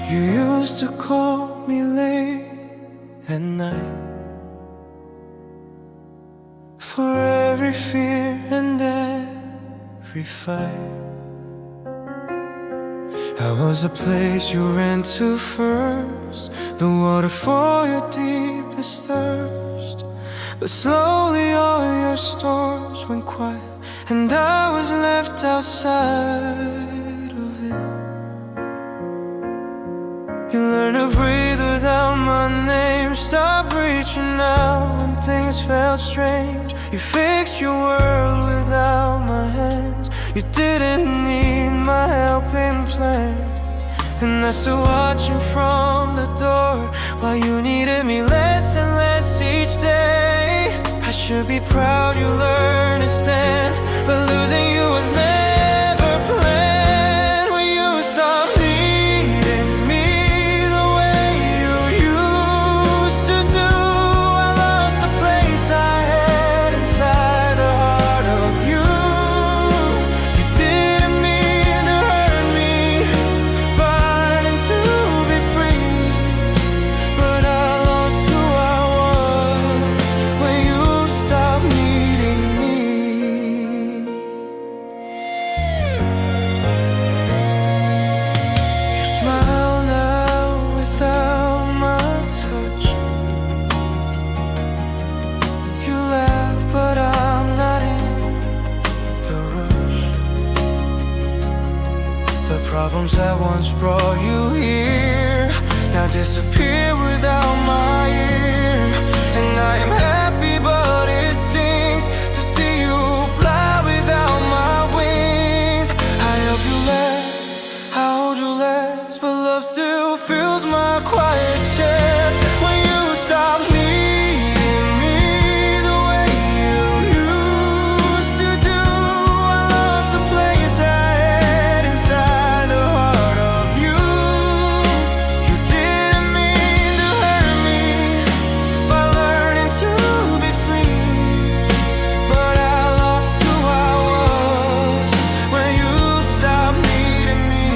You used to call me late at night for every fear and every fight. I was the place you ran to first, the water for your deepest thirst. But slowly all your storms went quiet, and I was left outside of it. You learned to breathe without my name, stop reaching out when things felt strange. You fixed your world without my hands, you didn't need my helping plans. And I stood watching from the door while you needed me less and less each day. I should be proud you learned to stand, but losing you was never planned. When you stopped needing me the way you used to do, I lost the place I had inside the heart of you. You didn't mean to hurt me, burning to be free, but I lost who I was when you stopped needing me. You smile now without my touch. You laugh, but I'm not in the rush. The problems that once brought you here now disappear without my ear. And I am happy, but it stings to see you fly without my wings. I help you last, I hold you last, but love still fills my quiet chest. When you stop needing me the way you used to do, I lost the place I had inside the heart of you. You didn't mean to hurt me by learning to be free, but I lost who I was when you stopped needing me.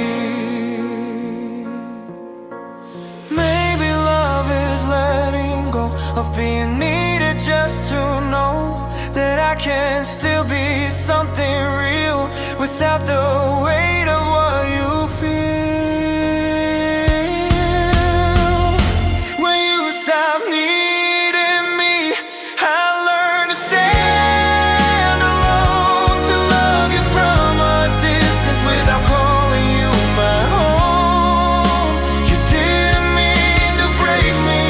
Maybe love is letting go of being needed, just to know that I can still be something real without the weight of what you feel. When you stop needing me, I learned to stand alone, to love you from a distance without calling you my home. You didn't mean to break me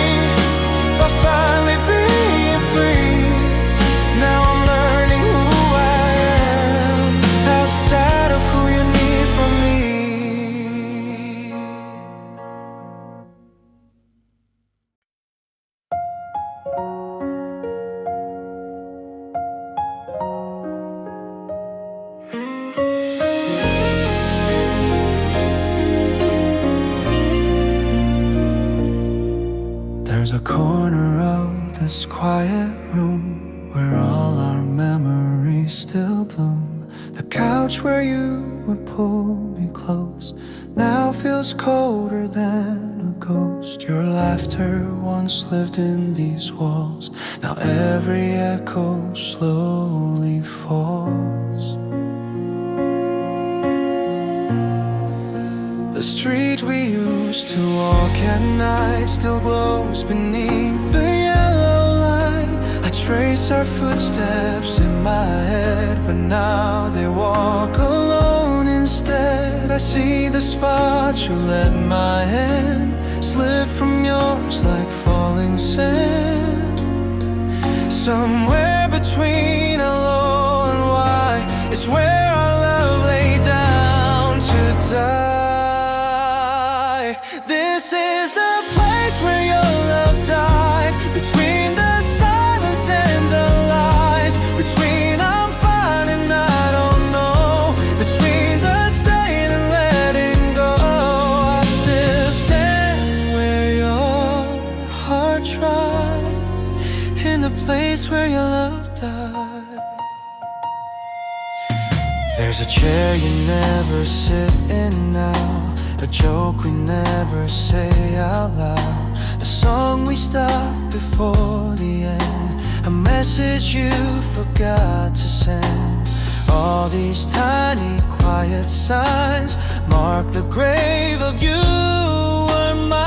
by finally being free. Now I'm learning who I am outside of who you need from me. There's a corner of this quiet room where all our memories still bloom. The couch where you would pull me close now feels colder than a ghost. Your laughter once lived in these walls, now every echo slowly falls. The street we used to walk at night still glows beneath the yellow light. I trace our footsteps in my head, but now they walk alone instead. I see the spots you let my hand slip from yours like falling sand. Somewhere between hello and why is where our love lay down to die. This is the place where your love died, between the silence and the lies, between I'm fine and I don't know, between the staying and letting go. I still stand where your heart tried, in the place where your love died. There's a chair you never sit in now, a joke we never say out loud, the song we stopped before the end, a message you forgot to send. All these tiny quiet signs mark the grave of you or mine.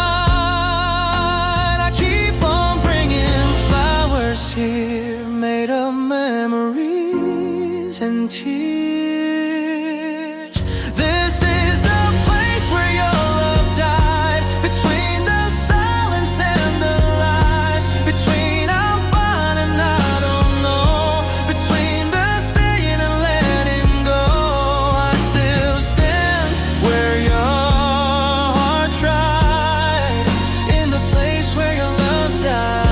I keep on bringing flowers here, made of memories and tears. This is the place where your love died, between the silence and the lies, between I'm fine and I don't know, between the staying and letting go. I still stand where your heart tried, in the place where your love died.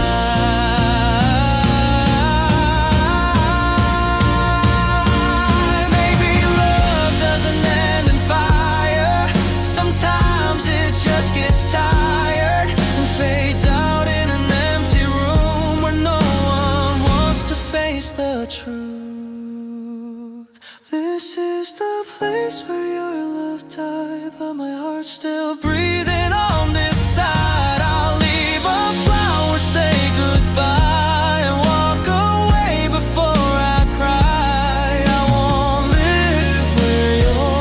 The truth. This is the place where your love died, but my heart's still breathing on this side. I'll leave a flower, say goodbye, and walk away before I cry. I won't live where your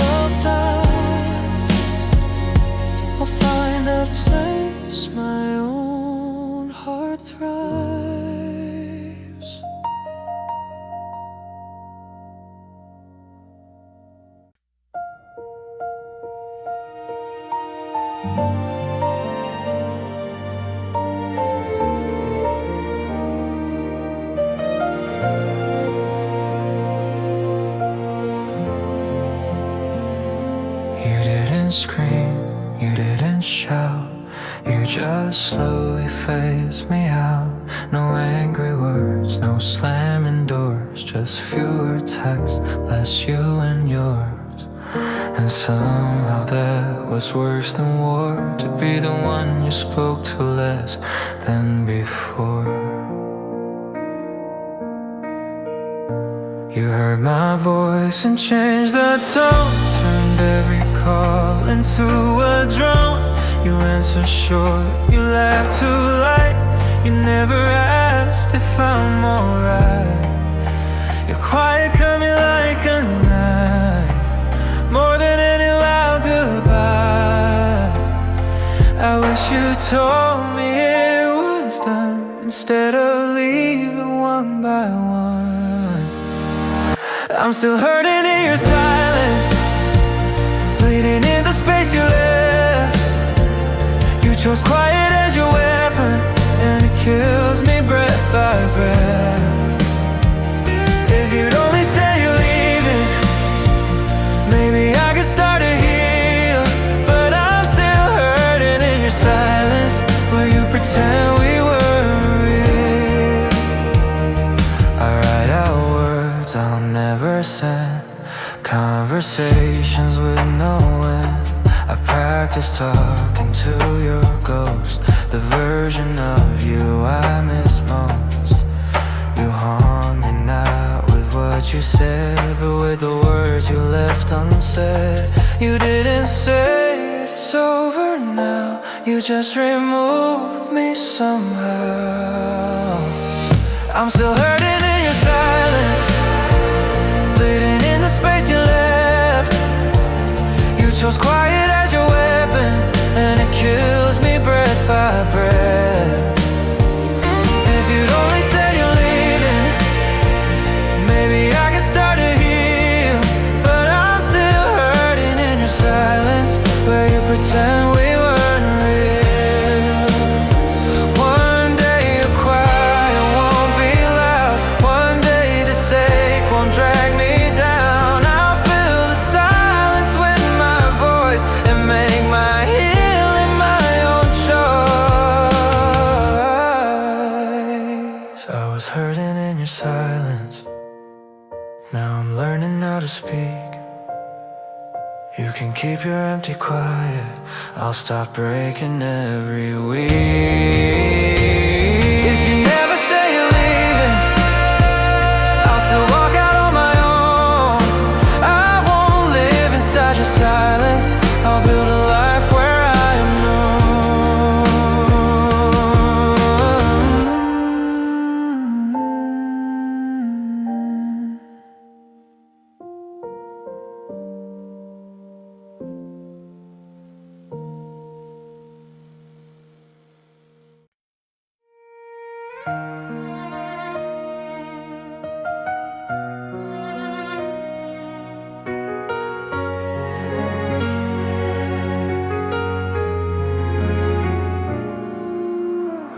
love died. I'll find a place my own heart thrives. You didn't scream, you didn't shout, you just slowly phased me out. No angry words, no slamming doors, just fewer texts, less you and yours. And somehow that was worse than war, to be the one you spoke to less than before. You heard my voice and changed the tone, turned every call into a drone. You answered short, you laughed too light, you never asked if I'm alright. Your quiet cut me like a knife, more than any loud goodbye. I wish you told me it was done, instead of leaving one by one. I'm still hurting in your silence, bleeding in the space you left. You chose quiet as your weapon, and it kills me breath by breath. If you'd only say you're leaving, maybe I could start to heal. But I'm still hurting in your silence, where you pretend we weren't real. I write out words I'll never send, conversations with no end. I practice talking to your ghost, the version of you I miss most. You haunt me not with what you said, but with the words you left unsaid. You didn't say it's over now, you just removed me somehow. I'm still hurting in your silence, bleeding in the space you left. You chose quiet as your weapon, and it kills me breath by breath. If you'd only say you're leaving, maybe I could start to heal. But I'm still hurting in your silence, where you pretend we weren't real. One day you'll cry, it won't be loud. One day this ache won't drag me down. I'll fill the silence with my voice and make my healing my own choice. I was hurting in your silence, now I'm learning how to speak. You can keep your empty quiet, I'll stop breaking every week. If you never say you're leaving, I'll still walk out on my own. I won't live inside your silence, I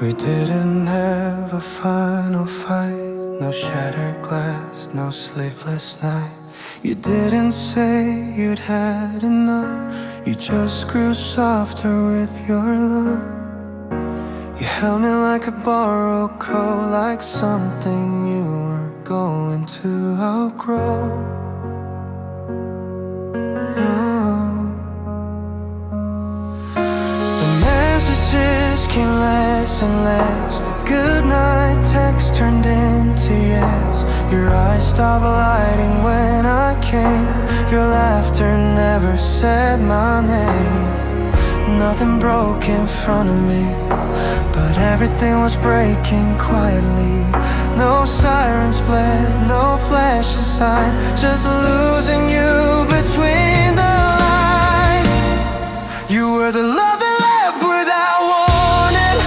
We didn't have a final fight, no shattered glass, no sleepless night. You didn't say you'd had enough, you just grew softer with your love. You held me like a borrowed coat, like something you were going to outgrow. The messages came less and less. The goodnight text turned into yes. Your eyes stopped lighting when I came. Your laughter never said my name. Nothing broke in front of me, but everything was breaking quietly. No sirens bled, no flashes sign, just losing you between the lines. You were the love that left without warning.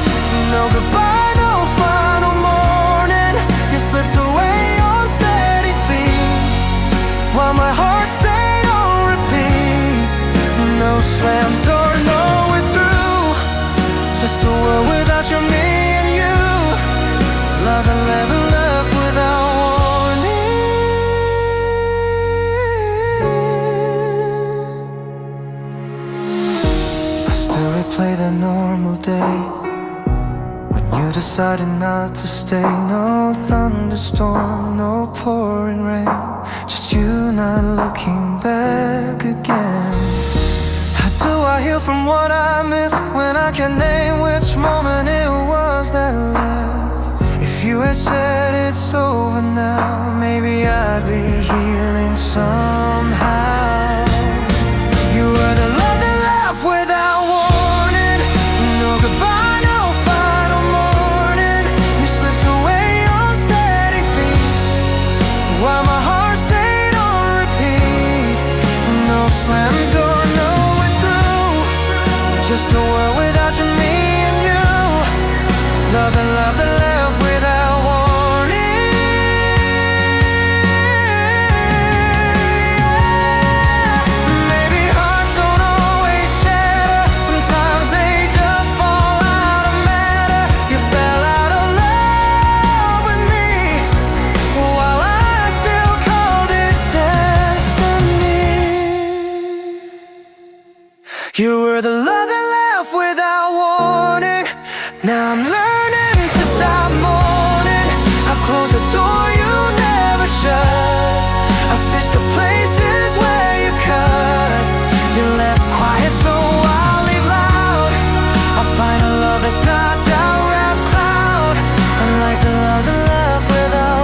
No goodbye, no final morning. You slipped away on steady feet, while my heart stayed on repeat. No slam door, no way through, just a world without your me and you. Love that never left without warning. I still replay that normal day when you decided not to stay. No thunderstorm, no pouring rain, just you not looking back again. How do I heal from what I missed when I can't name which moment it was that left? If you had said it's over now, maybe I'd be healing somehow. You were the love that left without warning. No goodbye, no final morning. You slipped away on steady feet, while my heart stayed on repeat. No slam door, no way through, just a world without you, me and you. Love that left without warning. Maybe hearts don't always shatter, sometimes they just fall out of matter. You fell out of love with me, while I still called it destiny. You were the love that left without warning. Now I'm learning to stop mourning. I close the door you never shut. I stitch the places where you cut. You left quiet, so I'll leave loud. I'll find a love that's not down wrapped cloud, unlike the love that left without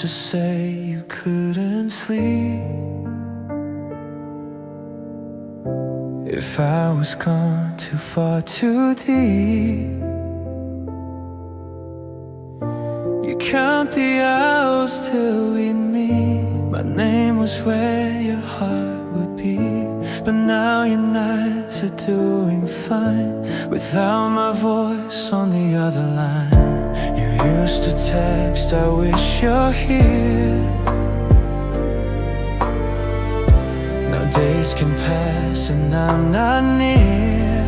to say you couldn't sleep if I was gone too far, too deep. You count the hours till we'd meet. My name was where your heart would be, but now your nights are doing fine without my voice on the other line. You used to text, I wish you're here. Now days can pass and I'm not near.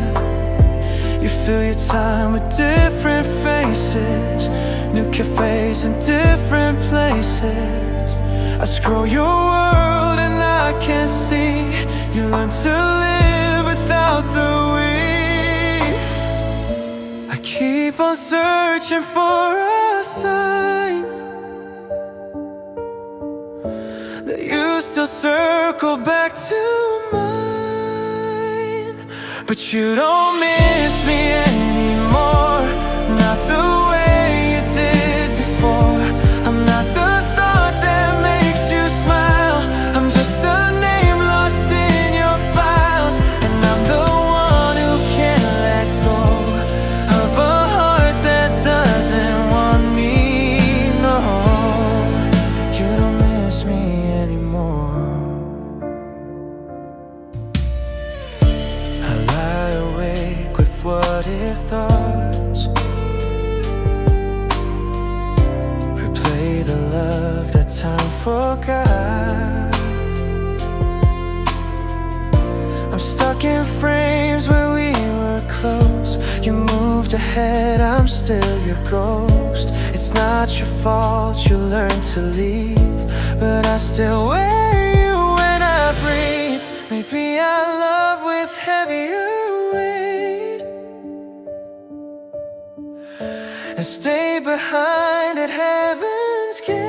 You fill your time with different faces, new cafes and different places. I scroll your world and I can't see. You learn to live without the we. I keep on searching for a sign that you still circle back to mine. But you don't miss me anymore, not the way you did before. I'm not the thought that makes you smile, I'm just a name lost in and forgot. I'm stuck in frames where we were close. You moved ahead, I'm still your ghost. It's not your fault, you learned to leave, but I still wear you when I breathe. Maybe I love with heavier weight and stay behind at heaven's gate.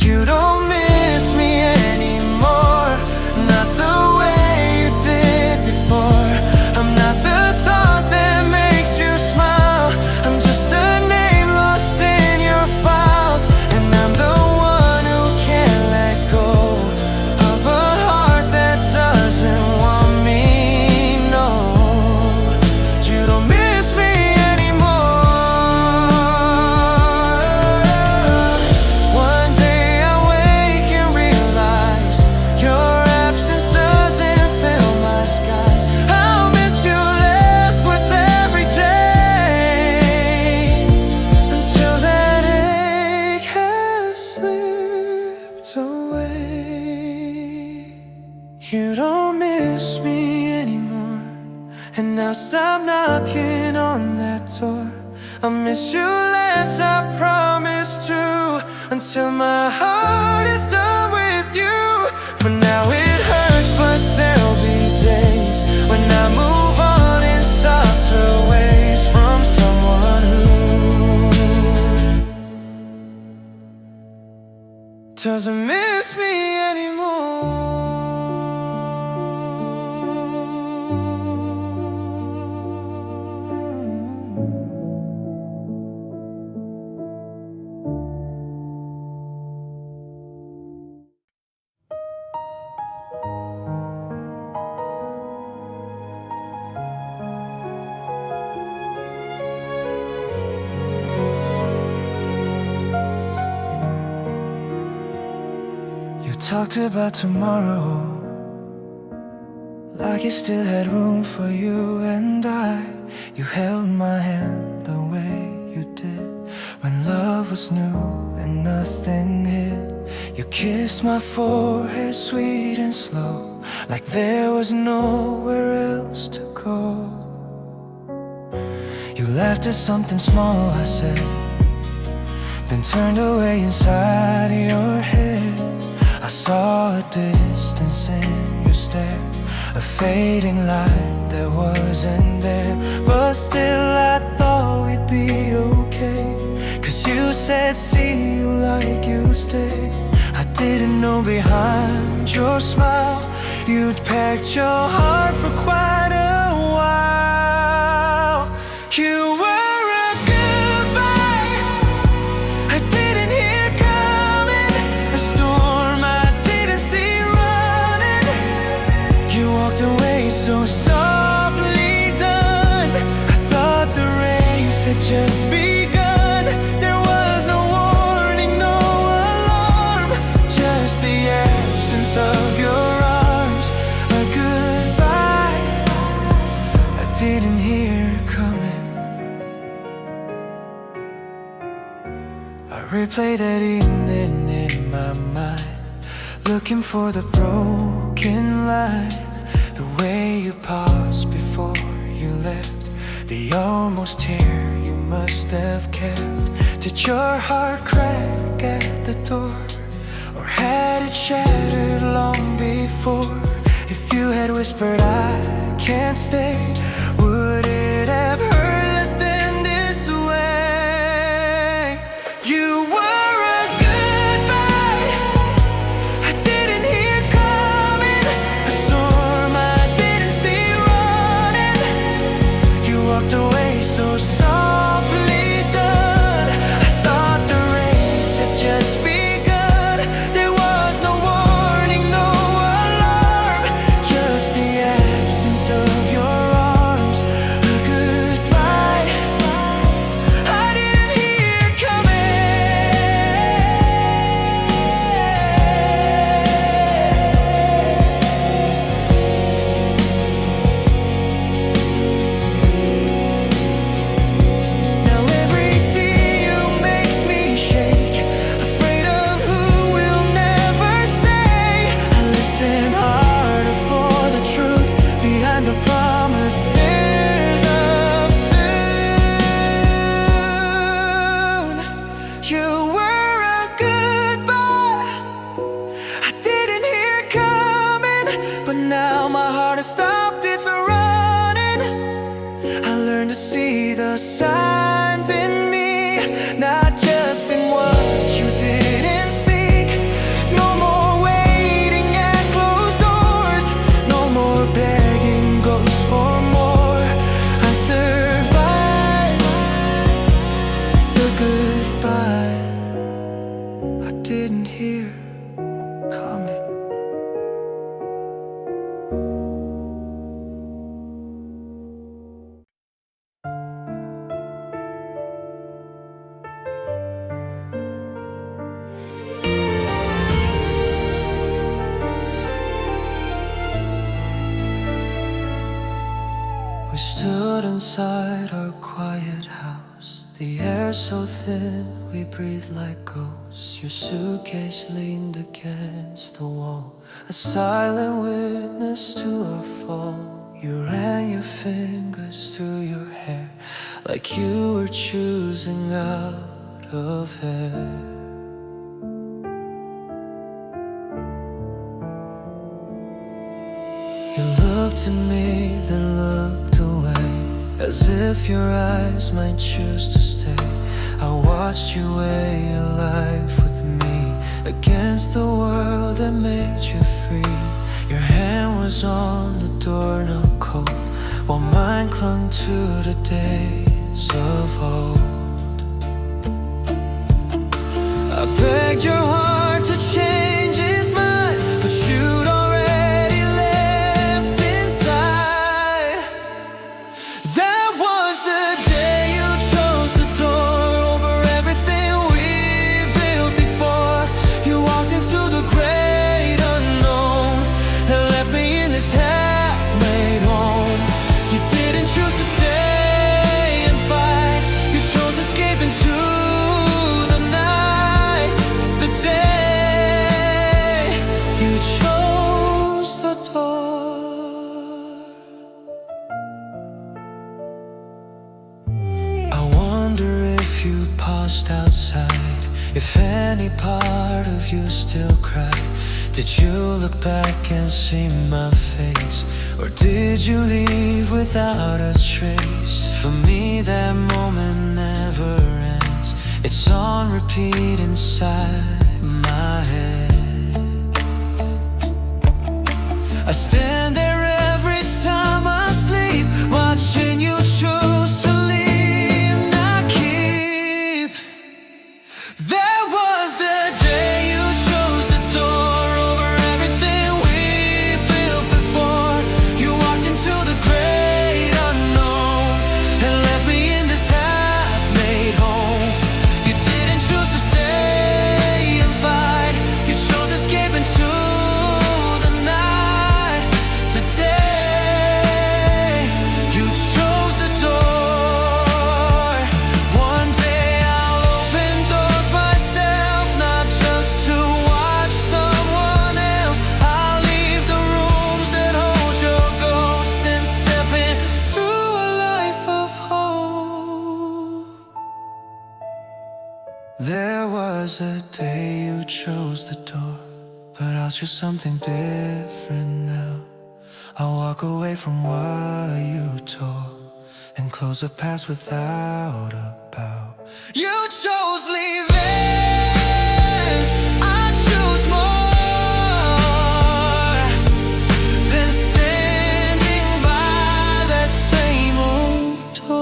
You don't miss me anymore, not the way you did before. I'm not the thought that makes you smile. I'm just a name lost in your files, and I'm the one who can't let go of a heart that doesn't want me. No, you don't miss me anymore. One day I wake and realize your absence doesn't fill my skies. I'll miss you less with every day, until that ache has slipped away. You don't miss me anymore, and now stop knocking on that door. I miss you less, I promise to, until my heart is done with you. For now it hurts, but there'll be days when I move on in softer ways from someone who doesn't miss me anymore. You talked about tomorrow, like you still had room for you and I. You held my hand the way you did when love was new and nothing hid. You kissed my forehead sweet and slow, like there was nowhere else to go. You laughed at something small I said, then turned away inside your head. I saw a distance in your stare, a fading light that wasn't there. But still I thought we'd be okay, 'cause you said see you like you stay. I didn't know behind your smile you'd packed your heart for quite a while. You were a goodbye I didn't hear coming, a storm I didn't see running. You walked away so softly done. I thought the race had just begun. There was no warning, no alarm, just the absence of your arms. A goodbye I didn't hear coming. I replay that evening in my mind, looking for the broken line, the way you paused before you left, the almost tear you must have kept. Did your heart crack at the door, or had it shattered long before? If you had whispered I can't stay, would it have hurt less than this way? You were a goodbye I didn't hear coming, a storm I didn't see running. You walked away so softly done. I thought the race had just begun. There was no warning, no alarm, just the absence of your arms. didn't hear coming. We stood inside our quiet house, the air so thin we breathed like ghosts. Your suitcase leaned against the wall, a silent witness to our fall. You ran your fingers through your hair like you were choosing out of air. You looked at me, then looked away, as if your eyes might choose to stay. I watched you weigh a life with me against the world that made you free. Your hand was on the doorknob cold, while mine clung to the days of old. I begged your heart to change its mind, but you'd already left inside. That was the day you chose the door over everything we built before. You walked into the great unknown and left me in this half-made home. You didn't choose to stay and fight, you chose escape into the night. The day you chose the door. I wonder if you paused outside, if any part of you still cried. Did you look back and see my face, or did you leave without a trace? For me that moment never ends, it's on repeat inside my head. I stand there every time I sleep, watching you choose to leave, not keep. That was the day you chose the door over everything we built before. You walked into the great unknown and left me in this half-made home. You didn't choose to stay and fight, you chose escape into the night. The day you chose the door. One day I'll open doors myself, not just to watch someone else. I'll leave the rooms that hold your ghost and step into a life of hope. There was a day you chose the door, but I'll choose something different now. I'll walk away from what you tore and close the past without a bow. You chose leaving, I choose more than standing by that same old door.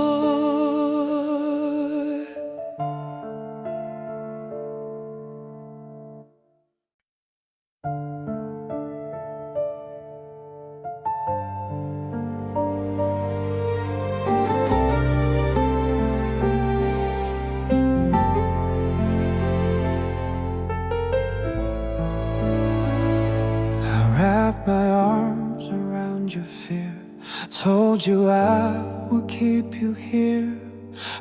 I wrapped my arms around your fear, told you I would keep you here.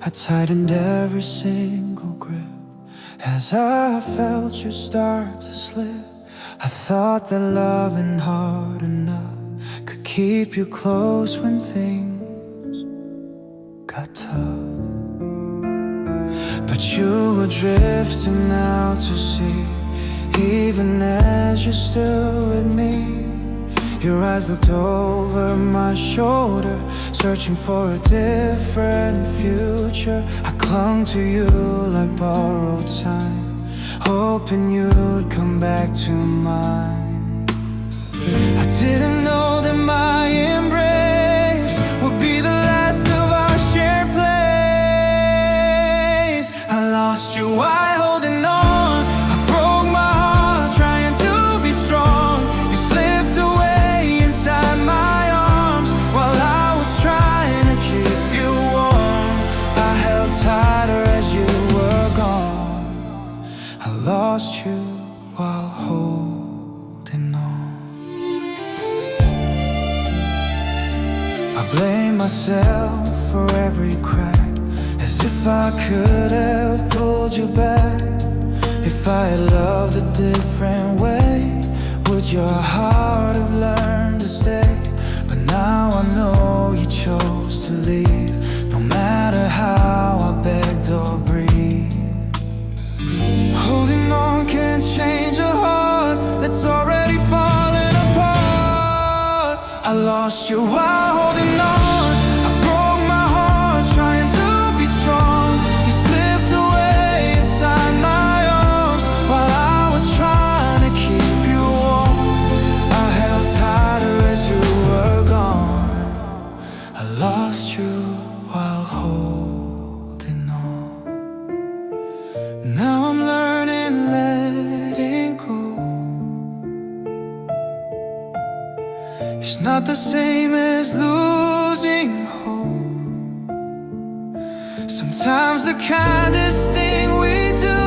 I tightened every single grip as I felt you start to slip. I thought that loving hard enough could keep you close when things got tough. But you were drifting out to sea, even as you stood with me. Your eyes looked over my shoulder, searching for a different future. I clung to you like borrowed time, hoping you'd come back to mine. I didn't know that my embrace would be the last of our shared place. I lost you while holding on, I broke my lost you while holding on. I blame myself for every crack, as if I could have pulled you back. If I had loved a different way, would your heart have learned to stay? But now I know you chose to leave, no matter how I begged or breathed. Holding on can't change a heart that's already falling apart. I lost you while holding on. I broke my heart trying to be strong. You slipped away inside my arms while I was trying to keep you warm. I held tighter as you were gone. I lost you while holding on. Now I'm learning letting go. It's not the same as losing hope. Sometimes the kindest thing we do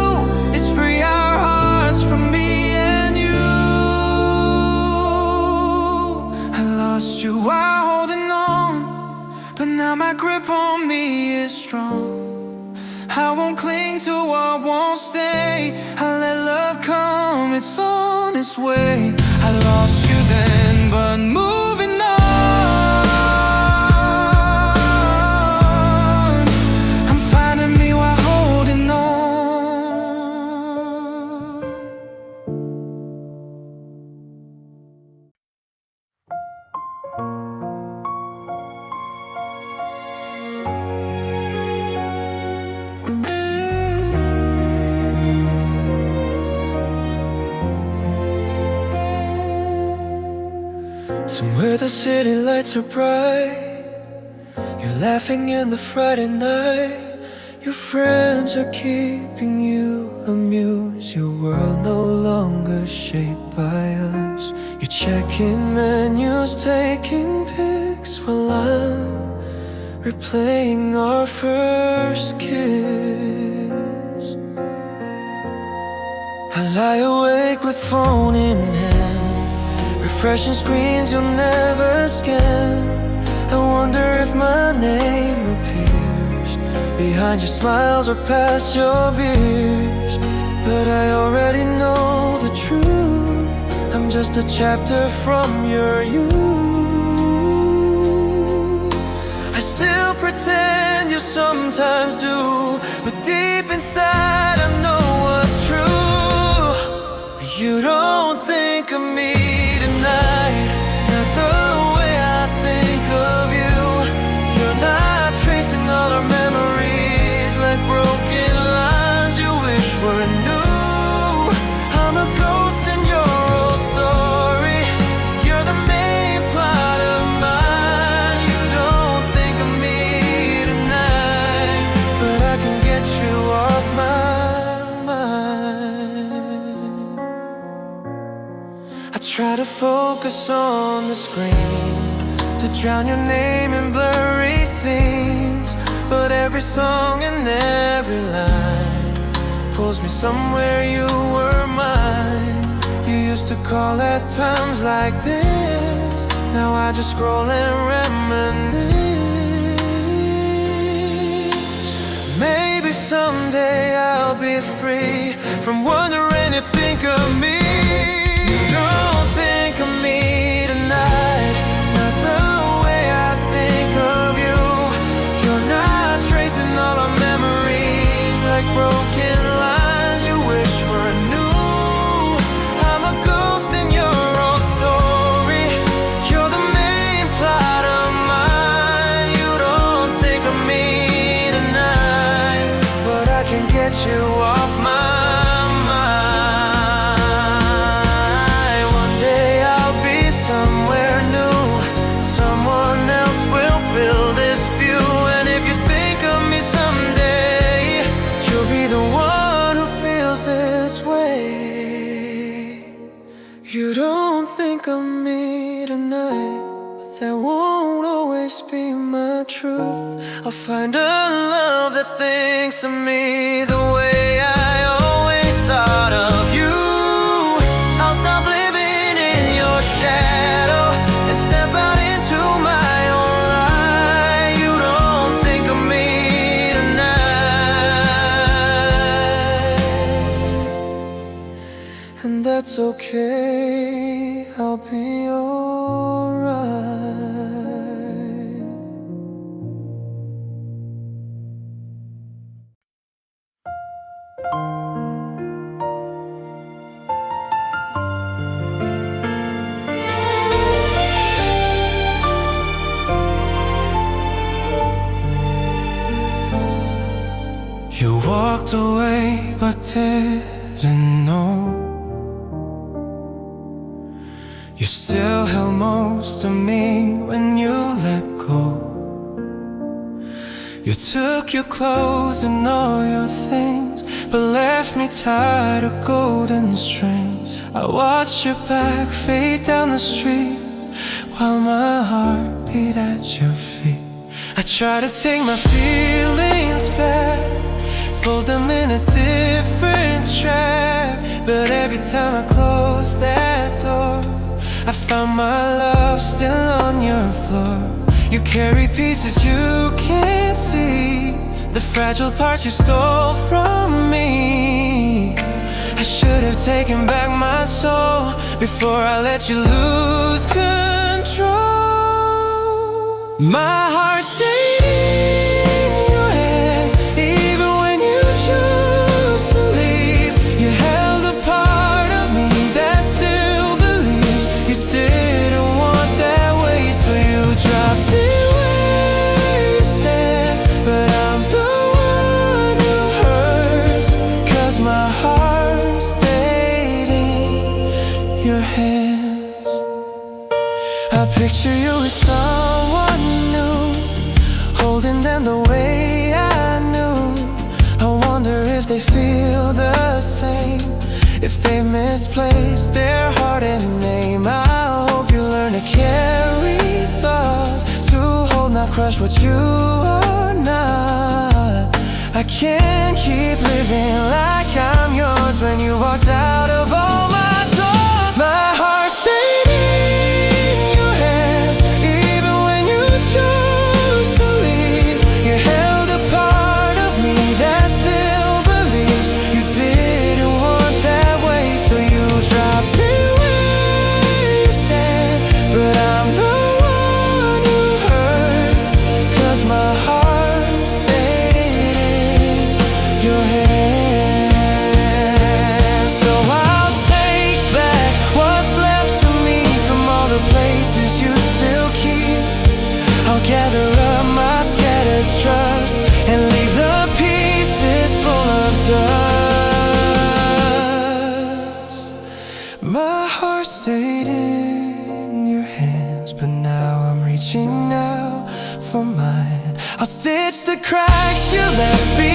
is free our hearts from me and you. I lost you while holding on, but now my grip on me is strong. I won't cling to what won't stay. I let love come, it's on its way. I lost you then, but moving on, I'm finding me while holding on. Somewhere the city lights are bright, you're laughing in the Friday night. Your friends are keeping you amused. Your world no longer shaped by us. You're checking menus, taking pics, while I'm replaying our first kiss. I lie awake with phone in hand, refreshing screens you'll never scan. I wonder if my name appears behind your smiles or past your beers. But I already know the truth, I'm just a chapter from your youth. I still pretend you sometimes do, but deep inside I know what's true. You don't think of me tonight, not the way I think of you. You're not tracing all our memories like broken lines you wish were new. I'm a ghost in your old story, you're the main plot of mine. You don't think of me tonight, but I can get you off my mind. I try to focus on the screen, to drown your name in blurry scenes, but every song and every line pulls me somewhere you were mine. You used to call at times like this, now I just scroll and reminisce. Maybe someday I'll be free from wondering if you think of me. Don't think of me tonight, not the way I think of you. You're not tracing all our memories like broken lines you wish were new. I'm a ghost in your old story, you're the main plot of mine. You don't think of me tonight, but I can get you off my somewhere new, someone else will fill this view. And if you think of me someday, you'll be the one who feels this way. You don't think of me tonight, but that won't always be my truth. I'll find a love that thinks of me the way I always thought of and that's okay, I'll be alright. You walked away but didn't know you still held most of me when you let go. You took your clothes and all your things, but left me tied to golden strings. I watched your back fade down the street while my heart beat at your feet. I tried to take my feelings back, fold them in a different track, but every time I closed that door, I found my love still on your floor. You carry pieces you can't see, the fragile parts you stole from me. I should have taken back my soul before I let you lose control. My heart stayed in your hands, even when you chose to leave. You held a part of me that still believes you didn't want that way, so you dropped it where you stand. But I'm the one who hurts, 'cause my heart stayed in your hands. I picture you as someone new, holding them the way I knew. I wonder if they feel the same, if they misplaced their heart and name. I hope you learn to carry soft, to hold, not crush what you are not. I can't keep living like I'm yours when you walked out of all my doors. My heart stayed in your hands, even when you chose to leave. You held a part of me that still believes you didn't want that way, so you dropped it where you stand. But I'm the one who hurts, 'cause my heart stayed in your hands. So I'll take back what's left of me from all the places you still keep. I'll gather up my scattered trust and leave the pieces full of dust. My heart stayed in your hands, but now I'm reaching out for mine. I'll stitch the cracks you left behind.